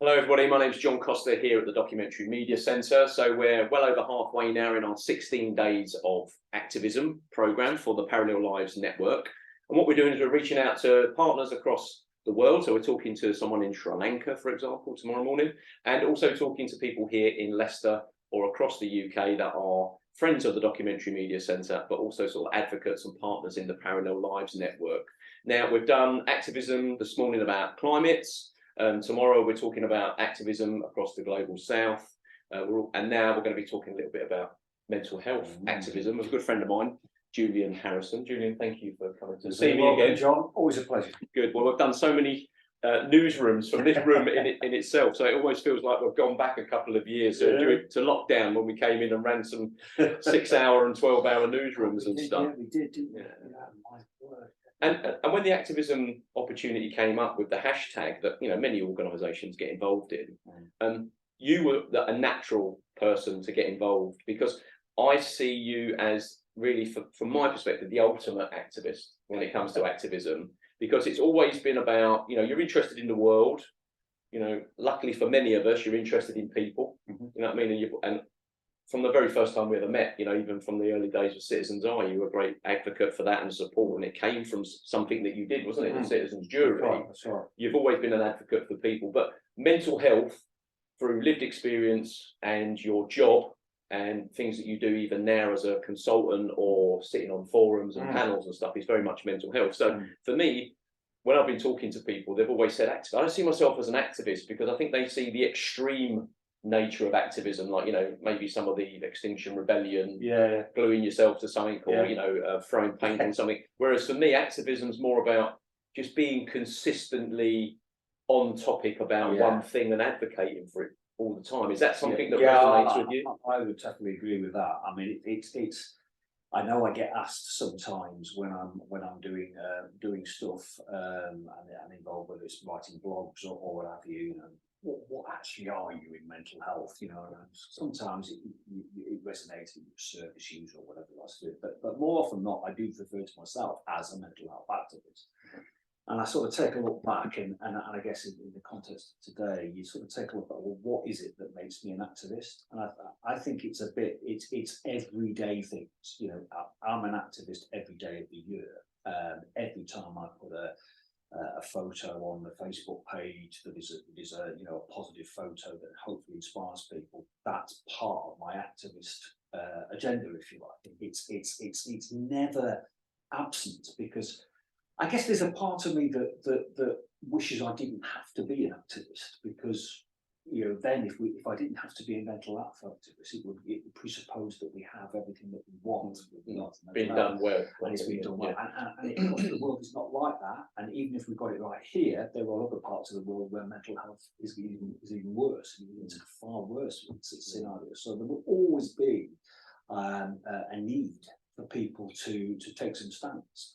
Hello everybody, my name is John Costa here at the Documentary Media Centre. So we're well over halfway now in our 16 days of activism programme for the Parallel Lives Network. And what we're doing is we're reaching out to partners across the world. So we're talking to someone in Sri Lanka, for example, tomorrow morning, and also talking to people here in Leicester or across the UK that are friends of the Documentary Media Centre, but also sort of advocates and partners in the Parallel Lives Network. Now, we've done activism this morning about climates. Tomorrow we're talking about activism across the global south, and now we're going to be talking a little bit about mental health activism with a good friend of mine, Julian Harrison. Julian, thank you for coming to see me again. John, always a pleasure. Good. Well, we've done so many newsrooms from this room in itself, so it almost feels like we've gone back a couple of years to lockdown when we came in and ran some 6-hour and 12-hour newsrooms and stuff. Yeah, we did, didn't we? Yeah. My word. And when the activism opportunity came up with the hashtag that many organisations get involved in, you were a natural person to get involved, because I see you as really, from my perspective, the ultimate activist when it comes to activism, because it's always been about, you're interested in the world. Luckily for many of us, you're interested in people. You know what I mean? And from the very first time we ever met, even from the early days of Citizens Eye, you were a great advocate for that and support, and it came from something that you did, wasn't it? The Citizens Jury. That's right. You've always been an advocate for people, but mental health, through lived experience and your job and things that you do even now as a consultant or sitting on forums and panels and stuff, is very much mental health. So for me, when I've been talking to people, they've always said activist. I don't see myself as an activist because I think they see the extreme nature of activism, like maybe some of the Extinction Rebellion, gluing yourself to something, or throwing paint on something. Whereas for me, activism is more about just being consistently on topic about one thing and advocating for it all the time. Is that something that resonates with you? I would definitely agree with that. I mean, it's. I know I get asked sometimes when I'm doing stuff and involved, whether it's writing blogs or what have you. What actually are you in mental health? And sometimes it resonates with service use or whatever else. But more often than not, I do refer to myself as a mental health activist. And I sort of take a look back, and I guess in the context of today, you sort of take a look at, well, what is it that makes me an activist? And I think it's everyday things. I'm an activist every day of the year. Every time I put a photo on the Facebook page that is a positive photo that hopefully inspires people, that's part of my activist agenda, if you like. It's never absent, because I guess there's a part of me that wishes I didn't have to be an activist, because then if I didn't have to be a mental health activist, it would presuppose that we have everything that we want. Being done well. And it's been done well. And the world is not like that. And even if we've got it right here, there are other parts of the world where mental health is even worse. It's a far worse scenario. So there will always be a need for people to take some stance.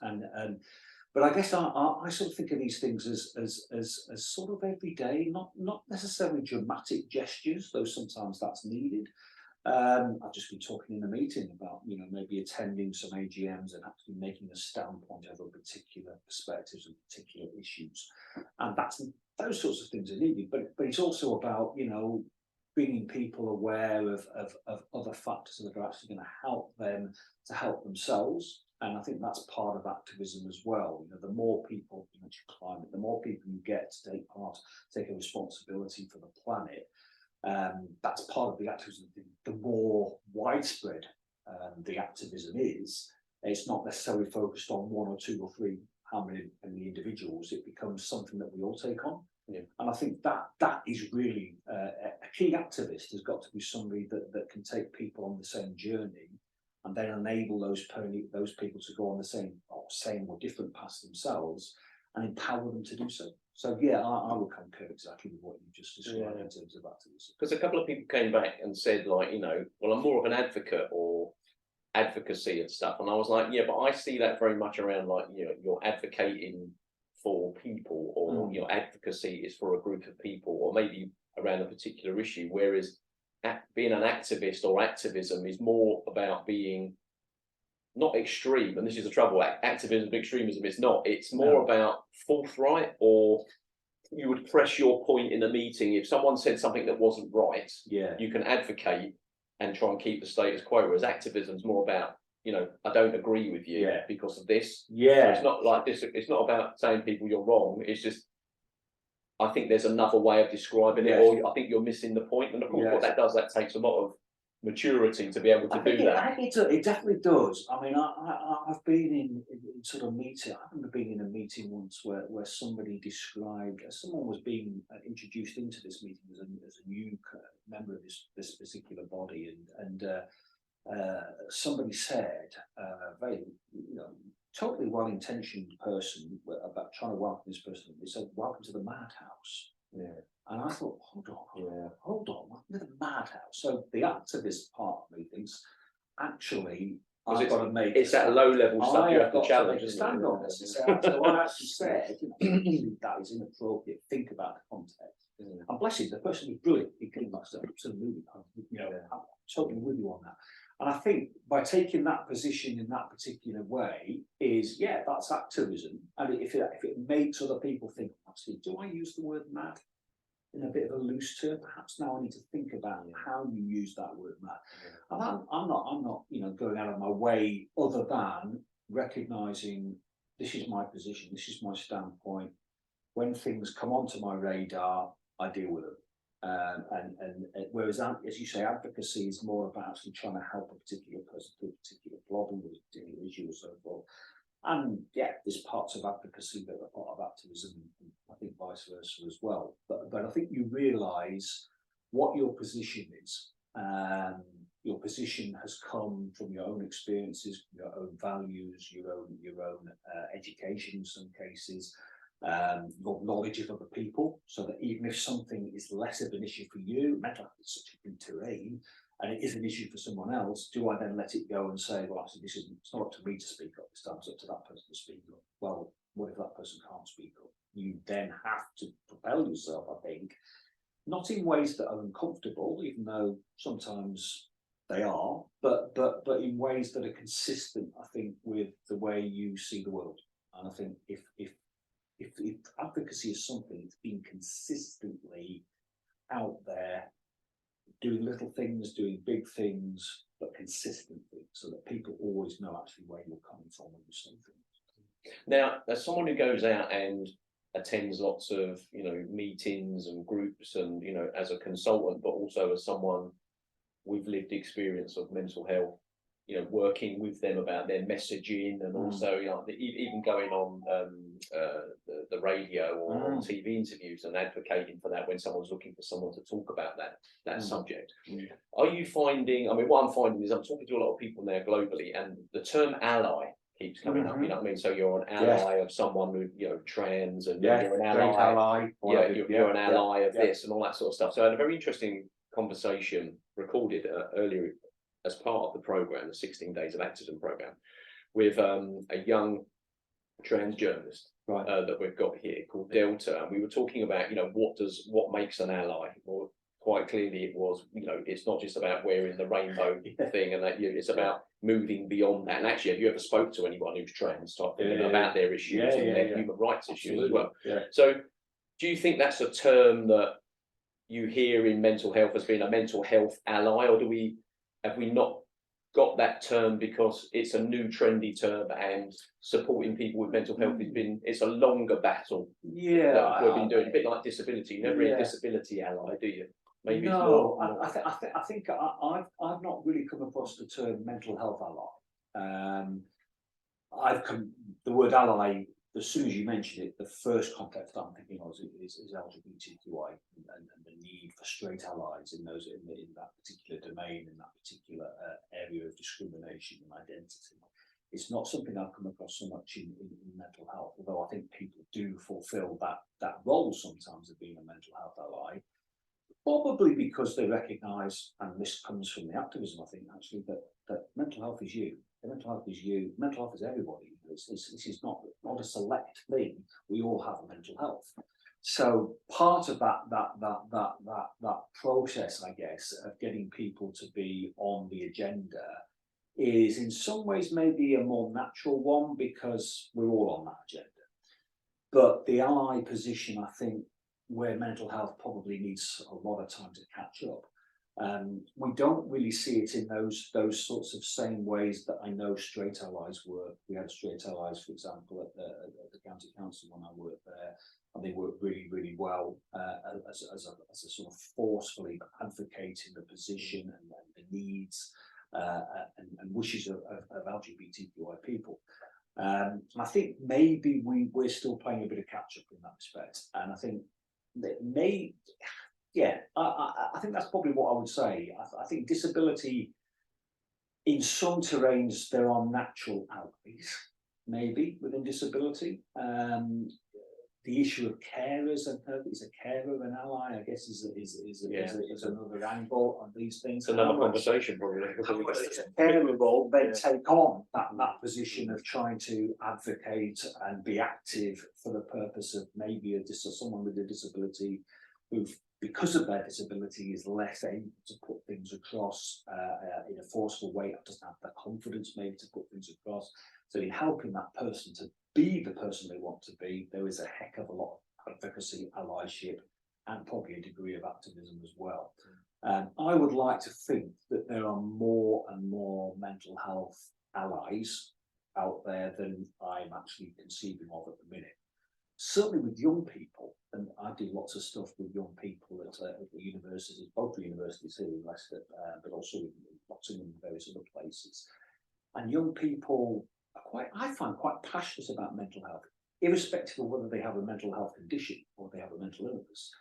But I guess I sort of think of these things as sort of everyday, not necessarily dramatic gestures, though sometimes that's needed. I've just been talking in a meeting about maybe attending some AGMs and actually making a standpoint over particular perspectives and particular issues, and those sorts of things are needed. But it's also about bringing people aware of other factors that are actually going to help them to help themselves. And I think that's part of activism as well. The more people, you mentioned climate, the more people you get to take a responsibility for the planet, that's part of the activism. The more widespread the activism is, it's not necessarily focused on one or two or three, how many individuals. It becomes something that we all take on. And I think that is really a key activist has got to be somebody that can take people on the same journey, and then enable those people to go on the same or different paths themselves, and empower them to do so. So I would concur exactly with what you just described in terms of activism. Because a couple of people came back and said, well, I'm more of an advocate or advocacy and stuff, and I was like, but I see that very much around you're advocating for people, or your advocacy is for a group of people, or maybe around a particular issue, whereas being an activist or activism is more about being not extreme, and this is the trouble. Activism, extremism is not. It's more about forthright or you would press your point in a meeting. If someone said something that wasn't right, Yeah. you can advocate and try and keep the status quo. Whereas activism is more about, you know, I don't agree with you because of this. Yeah. So it's not like this. It's not about saying people you're wrong. It's just, I think there's another way of describing it, or I think you're missing the point. And of course, what that does, that takes a lot of maturity to be able to do that. I think it definitely does. I mean, I've been in sort of meeting. I remember being in a meeting once where somebody described, someone was being introduced into this meeting as a new member of this particular body, and somebody said, very, you know, totally well-intentioned person about trying to welcome this person. They said, "Welcome to the madhouse." Yeah. And I thought, hold on, welcome to the madhouse. So the activist part of me thinks, actually, I've got to make it's at low level stuff you have to challenge. Stand on this. So I actually said, you know, that is inappropriate. Think about the context. And bless him, the person was brilliant. He came back and said, absolutely, you know, I'm totally with you on that. And I think by taking that position in that particular way is, that's activism. And if it makes other people think, actually, do I use the word mad in a bit of a loose term? Perhaps now I need to think about how you use that word mad. And I'm not, you know, going out of my way other than recognizing this is my position, this is my standpoint. When things come onto my radar, I deal with them. And whereas, as you say, advocacy is more about actually trying to help a particular person through a particular problem with a particular issue or so forth. And there's parts of advocacy that are part of activism, and I think vice versa as well. But I think you realise what your position is. Your position has come from your own experiences, your own values, your own education in some cases. Your knowledge of other people, so that even if something is less of an issue for you, mental health is such a big terrain, and it is an issue for someone else, do I then let it go and say, well, actually, it's not up to me to speak up this time, it's up to that person to speak up? Well, what if that person can't speak up? You then have to propel yourself, I think, not in ways that are uncomfortable, even though sometimes they are, but in ways that are consistent, I think, with the way you see the world. And I think if advocacy is something that's been consistently out there, doing little things, doing big things, but consistently, so that people always know actually where you're coming from when you say things. Now, as someone who goes out and attends lots of, you know, meetings and groups, and, you know, as a consultant, but also as someone with lived experience of mental health, you know, working with them about their messaging, and also, you know, even going on the radio or on TV interviews and advocating for that when someone's looking for someone to talk about that subject. Are you finding, I mean, what I'm finding is I'm talking to a lot of people now globally, and the term ally keeps coming up, you know what I mean? So you're an ally of someone who, you know, trans, and you're an ally, you're an ally of this and all that sort of stuff. So I had a very interesting conversation recorded earlier as part of the program, the 16 Days of Activism program, with a young trans journalist that we've got here called Delta, and we were talking about, you know, what makes an ally. Well, quite clearly it was, you know, it's not just about wearing the rainbow thing, and that it's about moving beyond that. And actually, have you ever spoke to anyone who's trans type thing about their issues and their human rights issues as well? So do you think that's a term that you hear in mental health as being a mental health ally, or have we not got that term because it's a new trendy term, and supporting people with mental health it's a longer battle that we've been doing, a bit like disability. You never read disability ally, do you? Maybe no, I think I've not really come across the term mental health ally. The word ally, as soon as you mention it, the first context I'm thinking of is LGBTQI and the need for straight allies in that particular domain, in that particular area of discrimination and identity. It's not something I've come across so much in mental health, although I think people do fulfil that role sometimes of being a mental health ally, probably because they recognise, and this comes from the activism, I think, actually, that mental health is you. Mental health is you. Mental health is everybody. This is not a select thing. We all have mental health. So part of that process, I guess, of getting people to be on the agenda is in some ways maybe a more natural one, because we're all on that agenda. But the ally position, I think, where mental health probably needs a lot of time to catch up. We don't really see it in those sorts of same ways that I know straight allies work. We had straight allies, for example, at the county council when I worked there, and they worked really, really well as a sort of forcefully advocating the position and the needs and wishes of LGBTQI people. I think maybe we're still playing a bit of catch up in that respect, and I think that I think that's probably what I would say. I think disability, in some terrains, there are natural allies, maybe within disability. The issue of carers, and is a carer an ally? I guess is another angle on these things. It's another conversation, probably. A carer role then take on that position of trying to advocate and be active for the purpose of maybe someone with a disability who, because of their disability, is less able to put things across in a forceful way, or doesn't have the confidence maybe to put things across. So in helping that person to be the person they want to be, there is a heck of a lot of advocacy, allyship, and probably a degree of activism as well. I would like to think that there are more and more mental health allies out there than I'm actually conceiving of at the minute. Certainly with young people, and I do lots of stuff with young people at the universities, both the universities here in Leicester, but also in Nottingham and various other places. And young people are I find quite passionate about mental health, irrespective of whether they have a mental health condition or they have a mental illness.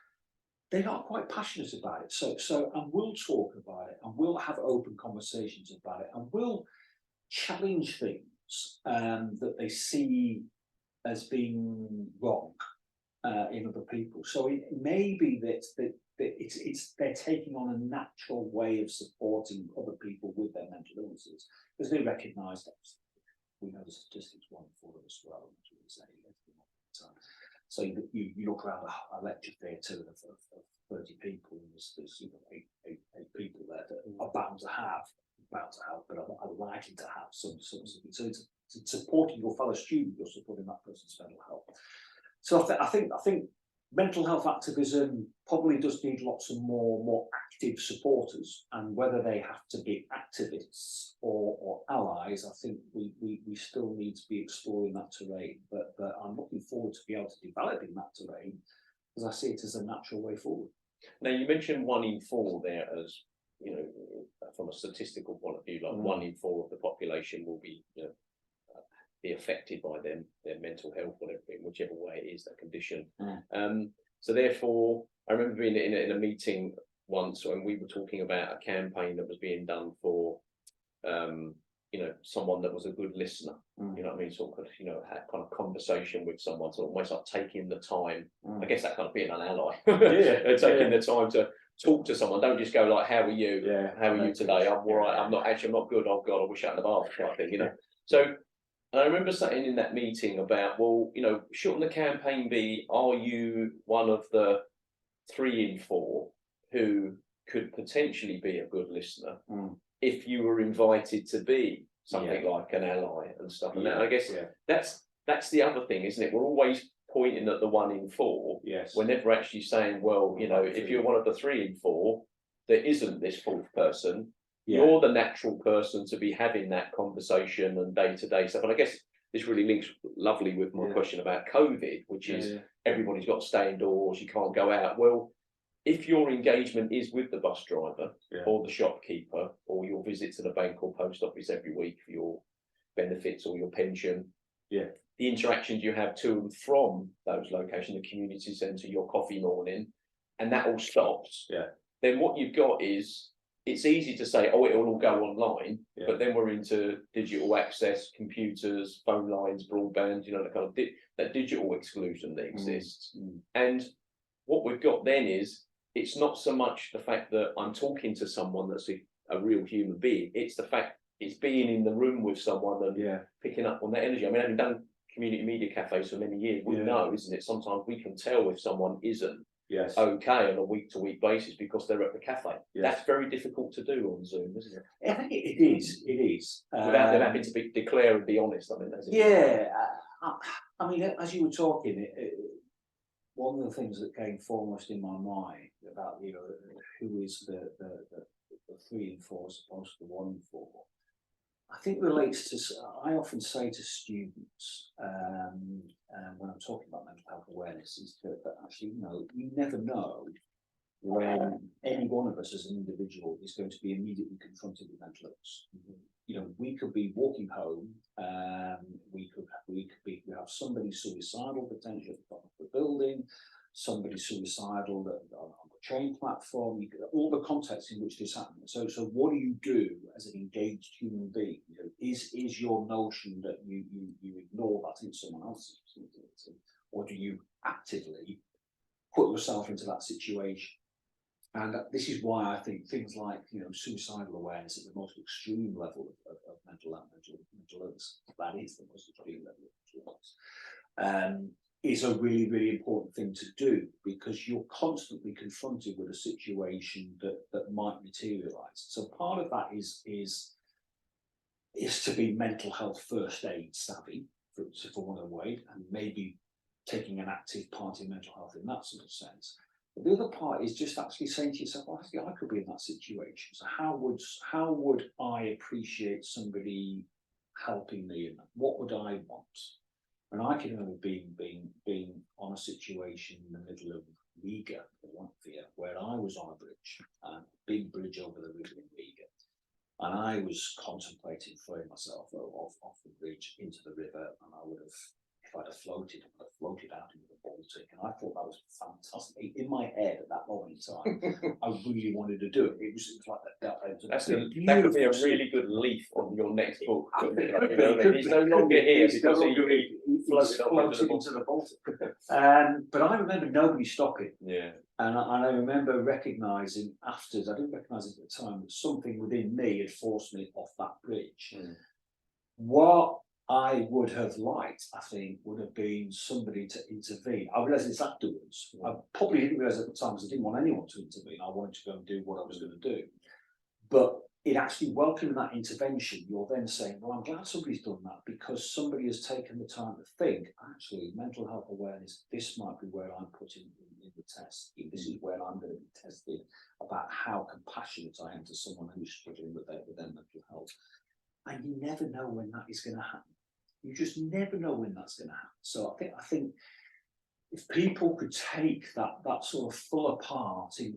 They are quite passionate about it. So and we'll talk about it, and we'll have open conversations about it, and we'll challenge things that they see as being wrong in other people. So it may be that they're taking on a natural way of supporting other people with their mental illnesses, because they recognise that. We know the statistics 1 in 4 of us as well. So you look around a lecture theatre of 30 people, and there's eight people there that are bound to have, but are likely to have some. So it's supporting your fellow student, you're supporting that person's mental health. So I think mental health activism probably does need lots of more active supporters, and whether they have to be activists or allies, I think we still need to be exploring that terrain. But I'm looking forward to be able to developing that terrain, because I see it as a natural way forward. Now, you mentioned 1 in 4 there as, you know, from a statistical point of view, like 1 in 4 of the population will be, be affected by their mental health, whatever, in whichever way it is, that condition. So therefore, I remember being in a meeting once when we were talking about a campaign that was being done for, someone that was a good listener. You know what I mean? Sort of, had kind of conversation with someone, so almost like taking the time. I guess that kind of being an ally. Taking the time to talk to someone. Don't just go like, "How are you? How are you today? I'm all right. I'm not good. Oh God, I wish I had the bath," type thing. So. And I remember saying in that meeting about, well, shouldn't the campaign be, are you one of the 3 in 4 who could potentially be a good listener if you were invited to be something like an ally and stuff? And I guess that's the other thing, isn't it? We're always pointing at the 1 in 4. Yes. We're never actually saying, well, if you're one of the 3 in 4, there isn't this 4th person. You're the natural person to be having that conversation and day-to-day stuff. And I guess this really links lovely with my question about COVID, which is everybody's got to stay indoors, you can't go out. Well, if your engagement is with the bus driver or the shopkeeper, or your visit to the bank or post office every week for your benefits or your pension, the interactions you have to and from those locations, the community centre, your coffee morning, and that all stops, then what you've got is, it's easy to say, oh, it'll all go online, but then we're into digital access, computers, phone lines, broadband, that kind of that digital exclusion that exists. And what we've got then is, it's not so much the fact that I'm talking to someone that's a real human being, it's the fact it's being in the room with someone and picking up on that energy. I mean, having done community media cafes for many years, we know, isn't it? Sometimes we can tell if someone isn't okay on a week-to-week basis because they're at the cafe. That's very difficult to do on Zoom, isn't it? I think it is. It is. Without them having to declare and be honest. I mean, I mean, as you were talking, one of the things that came foremost in my mind about, you know, who is the 3 and 4 as opposed to the 1 and 4, I think relates to, I often say to students, when I'm talking about mental health awareness, is that actually, you know, you never know when any one of us as an individual is going to be immediately confronted with mental illness. You know, we could be walking home, we have somebody suicidal potentially at the top of the building, somebody suicidal on the train platform, all the contexts in which this happens. So what do you do as an engaged human being? You know, is your notion that you ignore that in someone else's responsibility, or do you actively put yourself into that situation? And this is why I think things like, you know, suicidal awareness at the most extreme level of mental illness, that is the most extreme level of mental illness, is a really, really important thing to do, because you're constantly confronted with a situation that might materialise. So part of that is to be mental health first aid savvy, for one way, and maybe taking an active part in mental health in that sort of sense. But the other part is just actually saying to yourself, well, actually, I could be in that situation. So how would I appreciate somebody helping me in that? What would I want? And I can remember being on a situation in the middle of Riga, Latvia, where I was on a bridge, a big bridge over the river in Riga. And I was contemplating throwing myself off the bridge into the river, and I would have, if I'd have floated, I would have floated out into the Baltic. And I thought that was fantastic. In my head at that moment in time, I really wanted to do it. It was like that. That could be a really good leaf on your next book. He's no longer here because he floated into the Baltic. But I remember nobody stopping. Yeah. And I remember recognising afterwards, I didn't recognise it at the time, that something within me had forced me off that bridge. What I would have liked, I think, would have been somebody to intervene. I realised this afterwards. I probably didn't realise at the time because I didn't want anyone to intervene. I wanted to go and do what I was going to do. But it actually welcoming that intervention, you're then saying, well, I'm glad somebody's done that, because somebody has taken the time to think, actually, mental health awareness, this might be where I'm putting in the test. This is where I'm going to be tested about how compassionate I am to someone who's struggling with their mental health. And you never know when that is going to happen. You just never know when that's going to happen. So I think if people could take that sort of fuller part in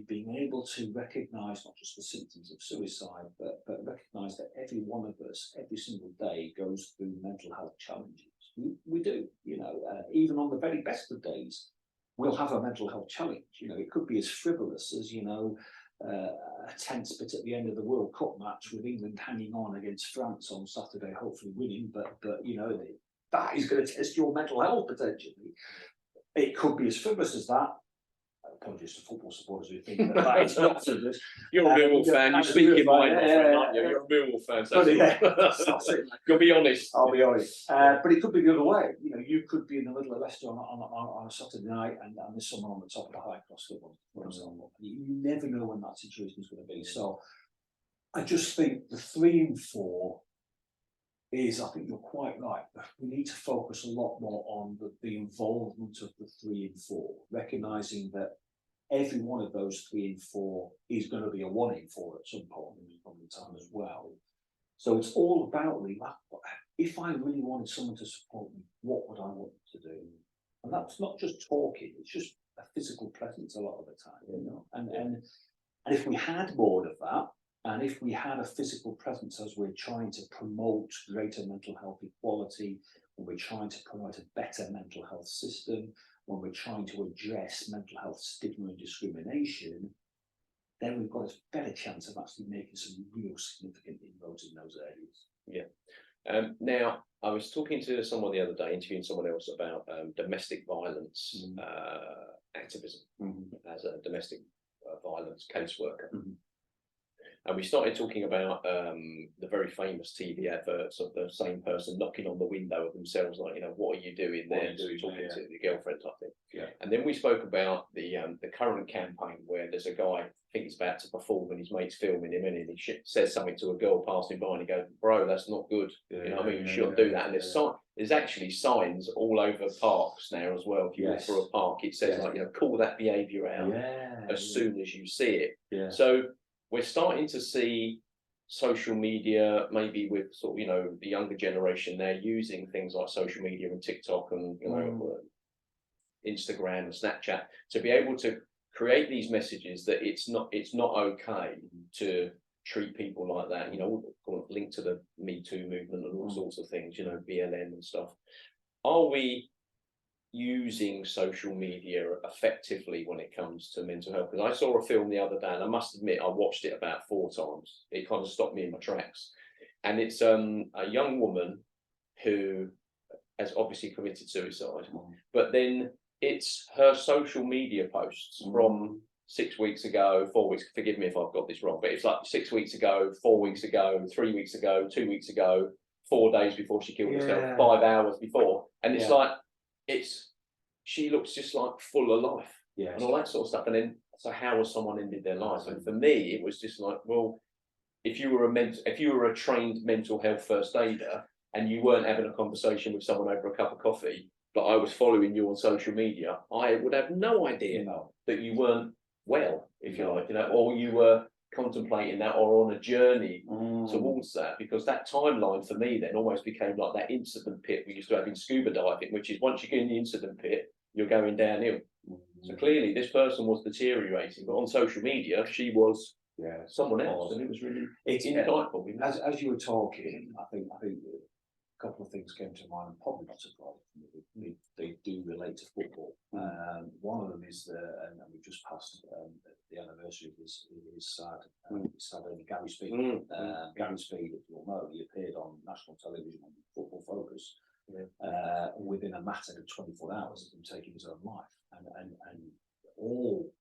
being able to recognise not just the symptoms of suicide, but recognise that every one of us, every single day, goes through mental health challenges. We do, you know, even on the very best of days, we'll have a mental health challenge. You know, it could be as frivolous as, you know, a tense bit at the end of the World Cup match with England hanging on against France on Saturday, hopefully winning, but you know, that is going to test your mental health potentially. It could be as frivolous as that. Apologies to football supporters who think that is not frivolous. You're a Millwall fan. You speak your mind, aren't you? You're a Millwall fan. So you'll be honest. I'll be honest. But it could be the other way. You know, you could be in the middle of Leicester on a Saturday night, and there's someone on the top of the high cross football. You never know when that situation is going to be. So I just think the 3 and 4 is, I think you're quite right. We need to focus a lot more on the involvement of the 3 and 4, recognising that every one of those 3 and 4 is going to be a 1 in 4 at some point in time as well. So it's all about really, if I really wanted someone to support me, what would I want to do? And that's not just talking; it's just a physical presence a lot of the time, you know. And if we had more of that, and if we had a physical presence as we're trying to promote greater mental health equality, when we're trying to promote a better mental health system, when we're trying to address mental health stigma and discrimination, then we've got a better chance of actually making some real significant inroads in those areas. Yeah. Now, I was talking to someone the other day, interviewing someone else about domestic violence activism as a domestic violence caseworker. And we started talking about the very famous TV adverts of the same person knocking on the window of themselves, like, you know, what are you doing there? Talking to the girlfriend type thing. Yeah. And then we spoke about the current campaign where there's a guy, I think he's about to perform and his mate's filming him, and he says something to a girl passing by and he goes, bro, that's not good. You know what I mean? You shouldn't do that. And there's there's actually signs all over parks now as well. If you walk through a park, it says like, you know, call that behaviour out as soon as you see it. So we're starting to see social media, maybe with sort of, you know, the younger generation, they're using things like social media and TikTok and, you know, Instagram and Snapchat to be able to create these messages that it's not okay to treat people like that, you know, linked to the Me Too movement and all sorts of things, you know, BLM and stuff. Are we using social media effectively when it comes to mental health? Because I saw a film the other day, and I must admit I watched it about 4 times. It kind of stopped me in my tracks, and it's a young woman who has obviously committed suicide, but then it's her social media posts from 6 weeks ago, 4 weeks, forgive me if I've got this wrong, but it's like 6 weeks ago, 4 weeks ago, 3 weeks ago, 2 weeks ago, 4 days before she killed herself, 5 hours before. And it's like, she looks just like full of life and all that sort of stuff. And then, so how has someone ended their life? And for me, it was just like, well, if you were a trained mental health first aider and you weren't having a conversation with someone over a cup of coffee, but I was following you on social media, I would have no idea that you weren't well, if you like, you know, or you were contemplating that or on a journey towards that, because that timeline for me then almost became like that incident pit we used to have in scuba diving, which is once you get in the incident pit, you're going downhill. So clearly this person was deteriorating, but on social media, she was someone else, and it was really insightful. As you were talking, I think a couple of things came to mind, and probably not surprising. They do relate to football. One of them is and we just passed the anniversary of his sad Gary Speed. Gary Speed, if you'll know, he appeared on national television on Football Focus within a matter of 24 hours of him taking his own life, and all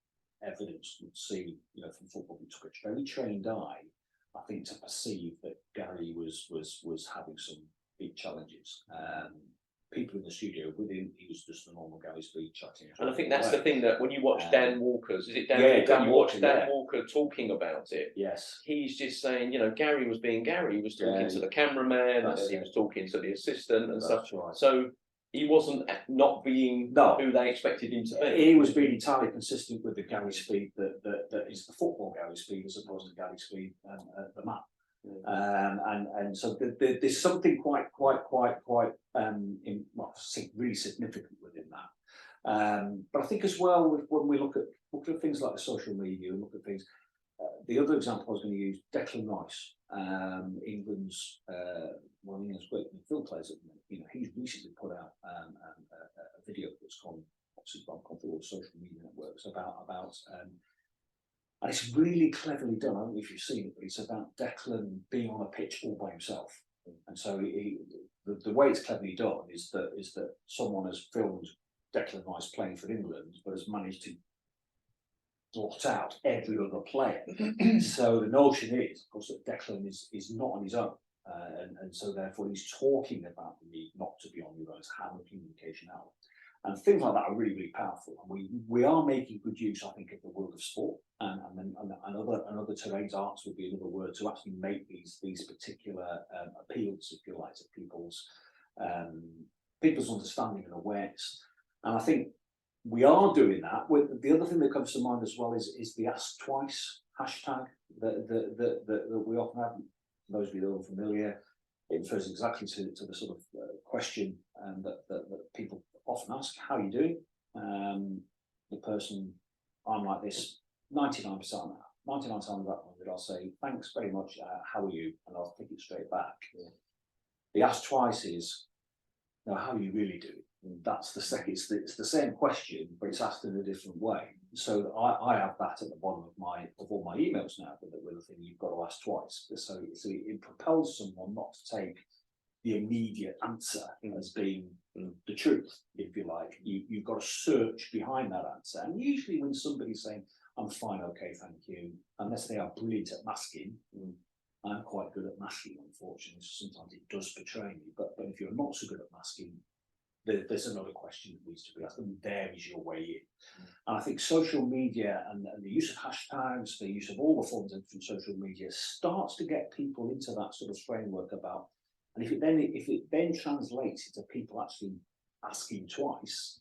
evidence would see, you know, from football, he took a very trained eye, I think, to perceive that Gary was having some big challenges. People in the studio with him, he was just a normal Gary Speed chatting. And I think that's the thing, that when you watch Dan Walker's, is it Dan Walker? Dan Walker, Dan Walker talking about it. Yes. He's just saying, you know, Gary was being Gary. He was talking to the cameraman, and he was talking to the assistant and stuff. Right. So he wasn't not being who they expected him to be. He was being entirely consistent with the Gary Speed that is the football Gary Speed, as opposed to Gary Speed the man. And so there's something quite really significant within that. But I think as well, when we look at things like the social media, and look at things, the other example I was going to use, Declan Rice, England's one of England's great midfield players at the minute. You know, he's recently put out a video that's gone through all the social media networks about and it's really cleverly done. I don't know if you've seen it, but it's about Declan being on a pitch all by himself. And so the way it's cleverly done is that someone has filmed Declan Rice playing for England, but has managed to blot out every other player. So the notion is, of course, that Declan is not on his own. And so therefore he's talking about the need not to be on your own, to have a communication outlet. And things like that are really, really powerful. And we are making good use, I think, of the world of sport and other terrains. Arts would be another word to actually make these particular appeals, if you like, to people's understanding and awareness. And I think we are doing that. The other thing that comes to mind as well is the Ask Twice hashtag that we often have. For those of you that are familiar, it refers exactly to the sort of question that people often ask, how are you doing? The person, I'm like this 99% of that. 99 times that I'll say, thanks very much, how are you? And I'll take it straight back. The Ask Twice is, now, how are you really doing? And that's the second, it's the same question, but it's asked in a different way. So I have that at the bottom of all my emails now, with the thing you've got to ask twice. So it propels someone not to take the immediate answer as being the truth, if you like. You've got to search behind that answer. And usually when somebody's saying, I'm fine, okay, thank you, unless they are brilliant at masking, I'm quite good at masking, unfortunately. Sometimes it does betray me. But if you're not so good at masking, there's another question that needs to be asked, and there is your way in. And I think social media and the use of hashtags, the use of all the forms of social media starts to get people into that sort of framework about And if it then translates into people actually asking twice,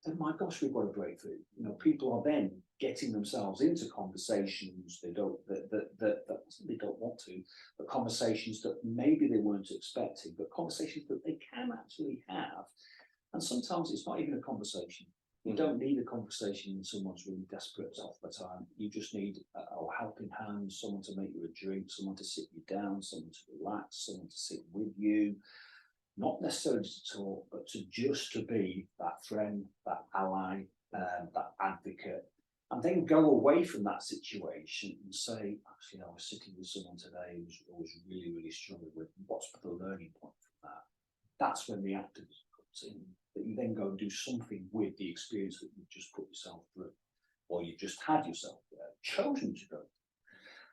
then my gosh, we've got a breakthrough. You know, people are then getting themselves into conversations they don't want to, but conversations that maybe they weren't expecting, but conversations that they can actually have. And sometimes it's not even a conversation. You don't need a conversation when someone's really desperate off the time. You just need a helping hand, someone to make you a drink, someone to sit you down, someone to relax, someone to sit with you. Not necessarily to talk, but to be that friend, that ally, that advocate, and then go away from that situation and say, actually, I was sitting with someone today who was really, really struggling with, what's the learning point from that? That's when the activism comes in, that you then go and do something with the experience that you've just put yourself through, or you've just had yourself chosen to go.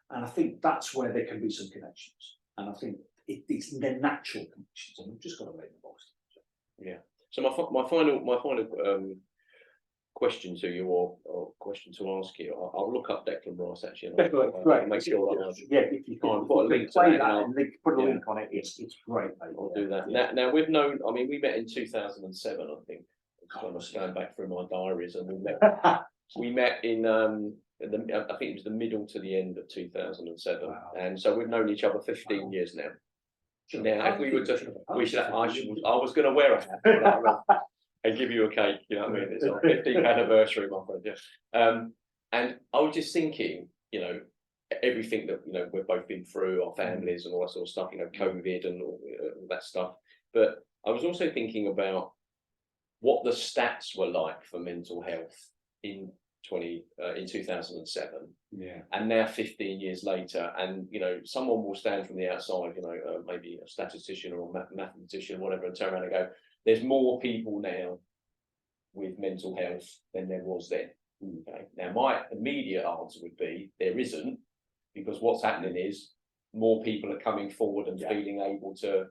And I think that's where there can be some connections. And I think it's the natural connections, and we've just got to make the most of it. Yeah. So my final question to you, or question to ask you, I'll look up Declan Rice actually, and I'll make sure that if you can put a link to that, and put a link on it, it's great. Mate. I'll do that. Now we've known. I mean, we met in 2007, I think. I was going back through my diaries, and we met in I think it was the middle to the end of 2007, wow. And so we've known each other 15 years now. Sure. Now, if we were to, I was going to wear a hat and give you a cake. You know what I mean? It's our 15th anniversary, my friend. Yeah. And I was just thinking, you know, everything that we've both been through, our families and all that sort of stuff. You know, COVID and all that stuff. But I was also thinking about what the stats were like for mental health in 2007, and now 15 years later, and someone will stand from the outside, maybe a statistician or a mathematician, whatever, and turn around and go, there's more people now with mental health than there was then. Okay. Now my immediate answer would be there isn't, because what's happening is more people are coming forward and feeling able to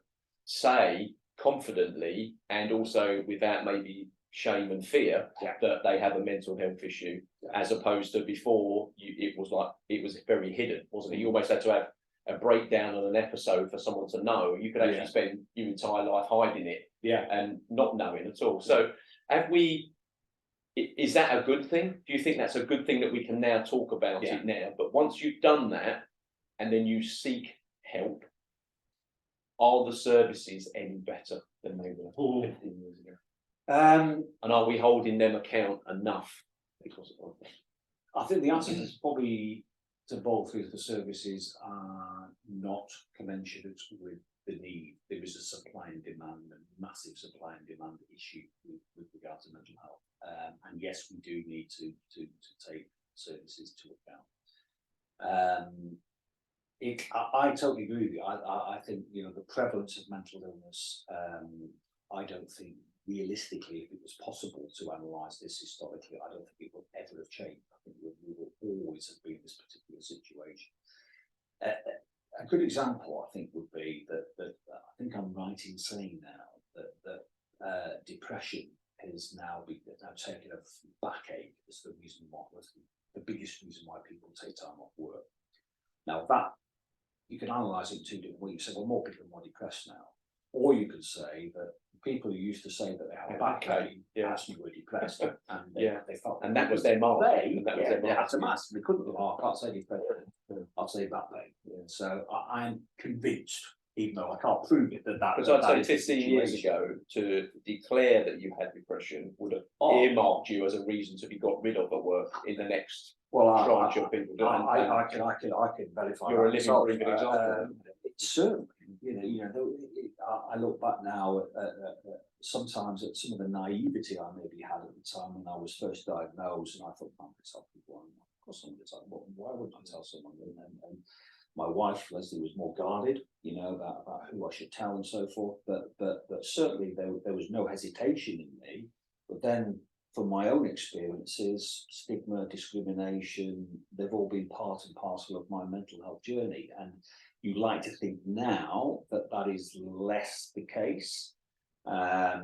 say confidently, and also without maybe shame and fear, that they have a mental health issue, as opposed to before it was very hidden, wasn't it? You almost had to have a breakdown on an episode for someone to know. You could actually spend your entire life hiding it and not knowing at all. So is that a good thing? Do you think that's a good thing that we can now talk about it now? But once you've done that and then you seek help, are the services any better than they were 15 years ago? And are we holding them account enough because of that? I think the answer is probably to both, is the services are not commensurate with the need. There is a supply and demand, a massive supply and demand issue with regard to mental health. And yes, we do need to take services to account. I totally agree with you. I think the prevalence of mental illness. I don't think realistically, if it was possible to analyse this historically, I don't think it would ever have changed. I think we will always have been in this particular situation. A good example, I think, would be that I think I'm right in saying now that depression has now taken a backache as the reason why, was the biggest reason why people take time off work. Now that you can analyse it in two different ways. You say, well, more people are more depressed now, or you could say that people who used to say that they had a backache actually were depressed, and they felt, and that was their mark. They had to mask. They couldn't. I can't say depression. I'll say back pain. So I'm convinced, even though I can't prove it, that because I'd say 15 years ago, to declare that you had depression would have earmarked you as a reason to be got rid of at work in the next tranche of people. I can verify. You're a living, breathing example. It's certainly, I look back now at sometimes at some of the naivety I maybe had at the time when I was first diagnosed, and I thought, man, tell people, of course I'm going to tell them, why wouldn't I tell someone? And my wife, Leslie, was more guarded, about who I should tell and so forth. But certainly there was no hesitation in me. But then, from my own experiences, stigma, discrimination, they've all been part and parcel of my mental health journey. And you'd like to think now that is less the case. I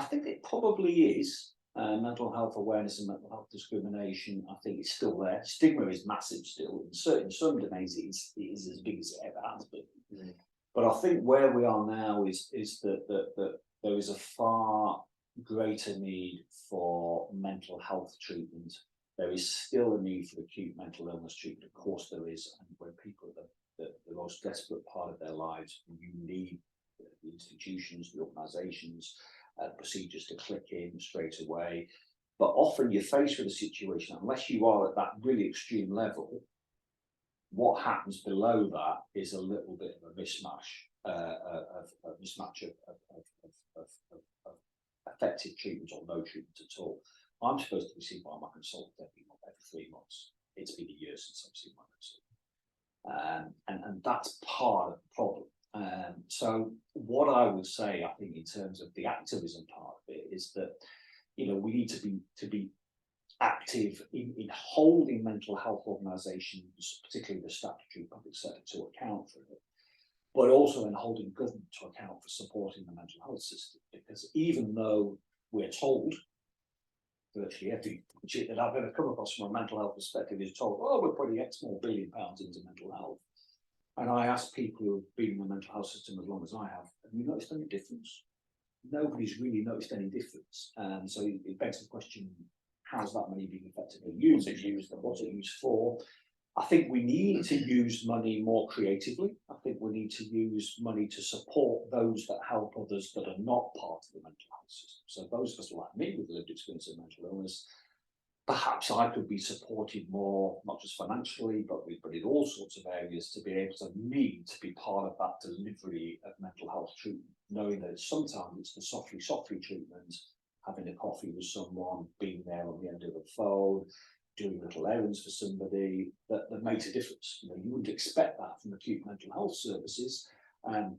think it probably is. Mental health awareness and mental health discrimination, I think, is still there. Stigma is massive still. In some domains, it is as big as it ever has been. But I think where we are now is that there is a far greater need for mental health treatment. There is still a need for acute mental illness treatment. Of course there is, and when people are the most desperate part of their lives, you need the institutions, the organisations, procedures to click in straight away. But often you're faced with a situation, unless you are at that really extreme level, what happens below that is a little bit of a mismatch, of effective treatment or no treatment at all. I'm supposed to be seen by my consultant every 3 months. It's been a year since I've seen my consultant. And that's part of the problem. So what I would say, I think, in terms of the activism part of it, is that, you know, we need to be active in holding mental health organisations, particularly the statutory public sector, to account for it, but also in holding government to account for supporting the mental health system. Because even though we're told, virtually every budget that I've ever come across from a mental health perspective is told, oh, we're putting X more £billion into mental health. And I ask people who have been in the mental health system as long as I have you noticed any difference? Nobody's really noticed any difference. And so it begs the question, how's that money being effectively used? What's it used for? I think we need to use money more creatively. I think we need to use money to support those that help others that are not part of the mental health system. So those of us like me with lived experience of mental illness, perhaps I could be supported more, not just financially, but in all sorts of areas, to be able to be part of that delivery of mental health treatment, knowing that sometimes it's the softly treatment, having a coffee with someone, being there on the end of the phone, doing little errands for somebody that makes a difference. You know, you wouldn't expect that from acute mental health services,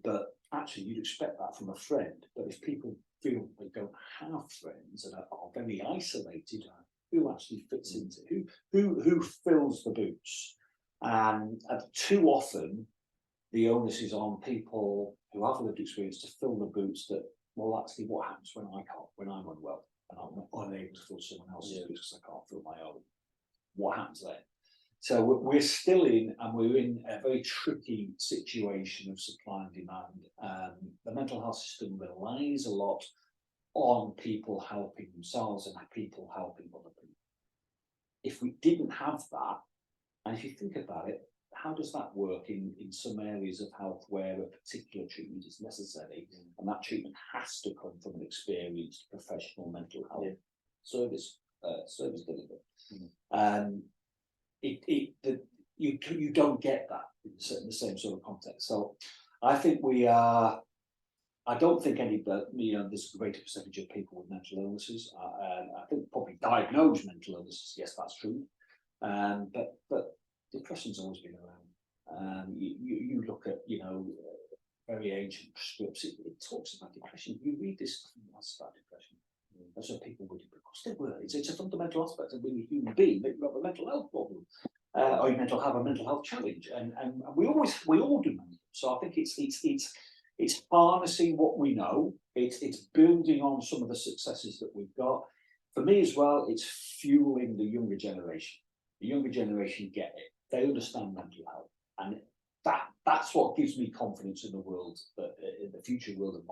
but actually you'd expect that from a friend. But if people feel they don't have friends and are very isolated, who actually fits into who fills the boots? And too often the onus is on people who have lived experience to fill the boots that, well, actually what happens when I'm unwell and I'm unable to fill someone else's boots because I can't fill my own? What happens then? So we're still in a very tricky situation of supply and demand. The mental health system relies a lot on people helping themselves and people helping other people. If we didn't have that, and if you think about it, how does that work in some areas of health where a particular treatment is necessary, and that treatment has to come from an experienced professional mental health service deliverer? You don't get that in the same sort of context. So I think I don't think there's a greater percentage of people with mental illnesses. I think probably diagnosed mental illnesses, yes, that's true. But depression's always been around. You look at, very ancient scripts, it talks about depression. You read this stuff and that's about depression. That's what people would do, because they were. It's a fundamental aspect of being a human being, that you have a mental health problem. Or you have a mental health challenge. And we all do. So I think it's harnessing what we know. It's building on some of the successes that we've got. For me as well, it's fueling the younger generation. The younger generation get it. They understand mental health, and that's what gives me confidence in the world, that in the future world of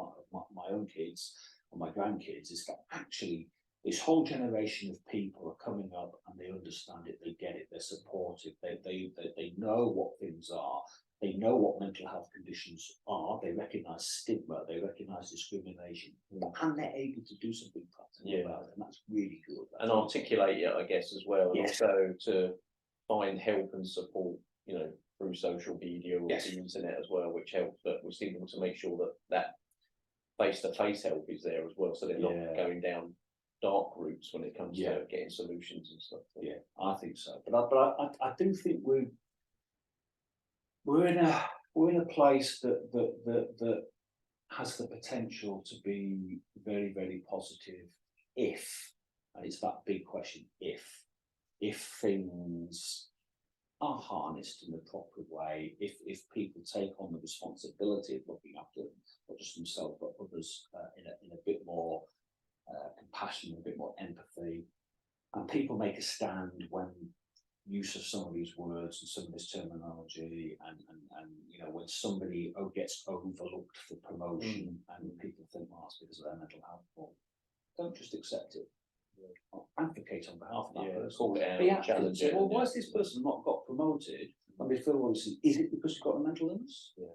my own kids and my grandkids, is that actually this whole generation of people are coming up and they understand it, they get it, they're supportive, they know what things are. They know what mental health conditions are. They recognise stigma. They recognise discrimination, and they're able to do something practical about it. And that's really good. And articulate it, I guess, as well. And also to find help and support, through social media or the internet as well, which helps. But we still want to make sure that face-to-face help is there as well, so they're not going down dark routes when it comes to getting solutions and stuff. Yeah, I think so. But I do think we're in a place that has the potential to be very, very positive and it's that big question, if things are harnessed in the proper way, if people take on the responsibility of looking after not just themselves but others in a bit more compassion, a bit more empathy, and people make a stand when use of some of these words and some of this terminology, and you know, when somebody gets overlooked for promotion and people think, well, it's because of their mental health, well, don't just accept it. Advocate on behalf of that person. Call it out, Be active, challenge say, it, well, why has this person not got promoted? And they feel, well, is it because you've got a mental illness? Yeah.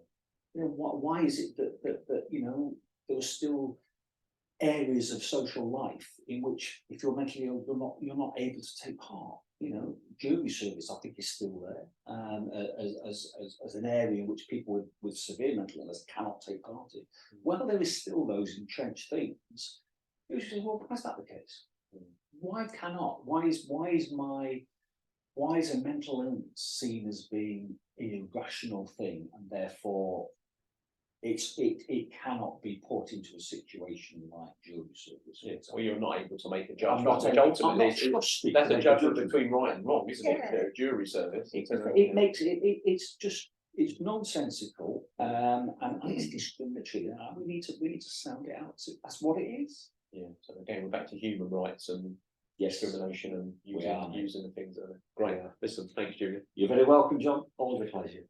You know, why is it that you know, there are still areas of social life in which, if you're mentally ill, you're not able to take part. You know, jury service, I think, is still there as an area in which people with severe mental illness cannot take part in. Well, there is still those entrenched things. You say, well, why is that the case? Why cannot? Why is a mental illness seen as being an irrational thing, and therefore it cannot be put into a situation like jury service? Yeah, or you're not able to make a I'm judgment, not which able- I'm ultimately not trusted that's to a make judgment judgment. between right and wrong, isn't it? Yeah. A jury service. It makes it's nonsensical, and it's discriminatory. We need to sound it out. That's what it is. Yeah. So again, we're back to human rights and Yes, discrimination and We are. using the things that are great. Listen, thanks, Julian. You're very welcome, John. Always a pleasure.